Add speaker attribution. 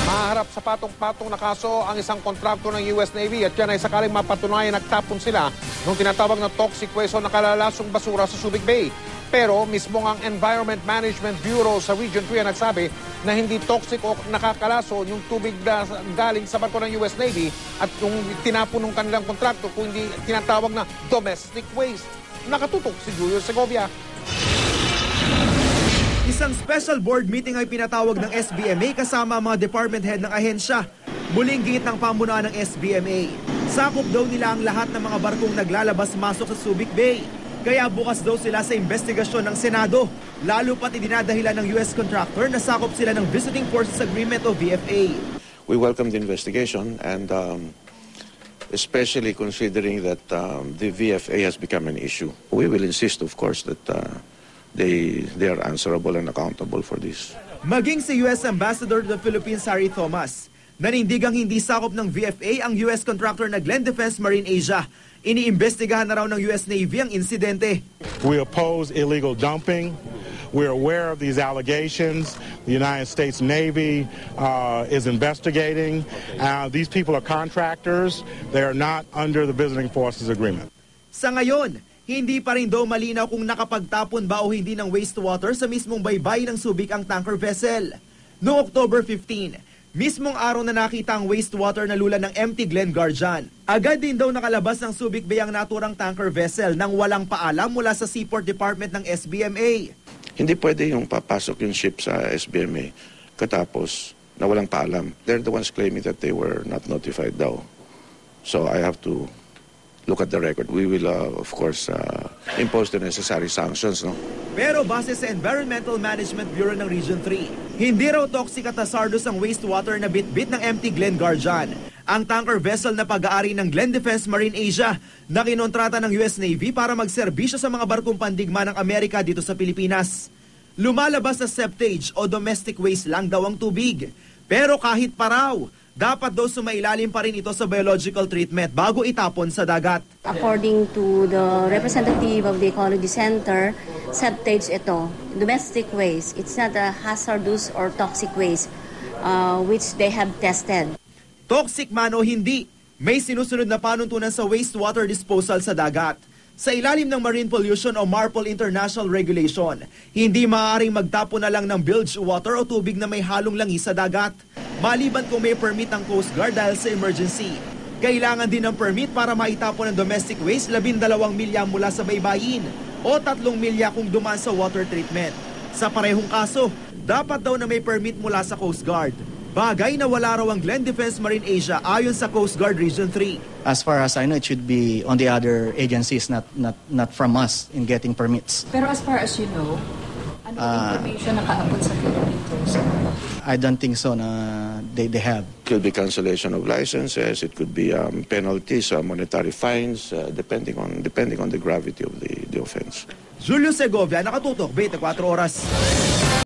Speaker 1: Maharap sa patong-patong na kaso ang isang kontraktor ng US Navy at yan ay sakaling mapatunayan nagtapon sila nung tinatawag na toxic waste o nakalalasong basura sa Subic Bay. Pero mismo ang Environment Management Bureau sa Region 3 ang nagsabi na hindi toxic o nakakalaso yung tubig na galing sa barko ng US Navy at yung tinapon ng kanilang kontraktor kung hindi tinatawag na domestic waste. Nakatutok si Julio Segovia.
Speaker 2: Isang special board meeting ay pinatawag ng SBMA kasama ang mga department head ng ahensya. Muling gingit ng pamunuan ng SBMA. Sakop daw nila ang lahat ng mga barkong naglalabas-masok sa Subic Bay. Kaya bukas daw sila sa investigasyon ng Senado. Lalo pat idinadahilan ng US contractor na sakop sila ng Visiting Forces Agreement o VFA.
Speaker 3: We welcome the investigation and especially considering that the VFA has become an issue. We will insist, of course, that they are answerable and accountable for this.
Speaker 2: Maging si US Ambassador to the Philippines, Harry Thomas, nanindigang hindi sakop ng VFA ang US contractor na Glen Defense Marine Asia. Iniimbestigahan na raw ng US Navy ang insidente.
Speaker 4: We oppose illegal dumping. We're aware of these allegations. The United States Navy is investigating. These people are contractors. They are not under the Visiting Forces Agreement.
Speaker 2: Sa ngayon, hindi pa rin daw malinaw kung nakapagtapon ba o hindi ng wastewater sa mismong baybay ng Subic ang tanker vessel. Noong October 15, mismong araw na nakita ang wastewater na lula ng MT Glen Guardian. Agad din daw nakalabas ng Subic Bay ang naturang tanker vessel nang walang paalam mula sa Seaport Department ng SBMA.
Speaker 3: Hindi pwede yung papasok yung ship sa SBMA katapos na walang paalam. They're the ones claiming that they were not notified daw. So I have to look at the record. We will, of course, impose the necessary sanctions. No?
Speaker 2: Pero base sa Environmental Management Bureau ng Region 3, hindi raw toxic at hazardous ang wastewater na bit-bit ng MT Glen Guardian. Ang tanker vessel na pag-aari ng Glen Defense Marine Asia na kinontrata ng US Navy para magserbisyo sa mga barkong pandigma ng Amerika dito sa Pilipinas. Lumalabas sa septage o domestic waste lang daw ang tubig. Pero kahit pa raw, dapat daw sumailalim pa rin ito sa biological treatment bago itapon sa dagat.
Speaker 5: According to the representative of the Ecology Center, septage ito, domestic waste. It's not a hazardous or toxic waste which they have tested.
Speaker 2: Toxic man o hindi, may sinusunod na panuntunan sa wastewater disposal sa dagat. Sa ilalim ng Marine Pollution o MARPOL International Regulation, hindi maaaring magtapon na lang ng bilge water o tubig na may halong langis sa dagat. Maliban kung may permit ang Coast Guard dahil sa emergency. Kailangan din ng permit para maitapon ng domestic waste 12 milya mula sa baybayin o 3 milya kung dumaan sa water treatment. Sa parehong kaso, dapat daw na may permit mula sa Coast Guard. Bagay na wala raw ang Glen Defense Marine Asia ayon sa Coast Guard Region 3.
Speaker 6: As far as I know, it should be on the other agencies, not from us in getting permits.
Speaker 7: Pero as far as you know, ano information nakaabot sa Philippine Coast Guard?
Speaker 6: I don't think so na they have.
Speaker 3: It could be cancellation of licenses. It could be penalties, monetary fines, depending on the gravity of the offense.
Speaker 2: Julio Segovia, nakatutok, 24 Oras.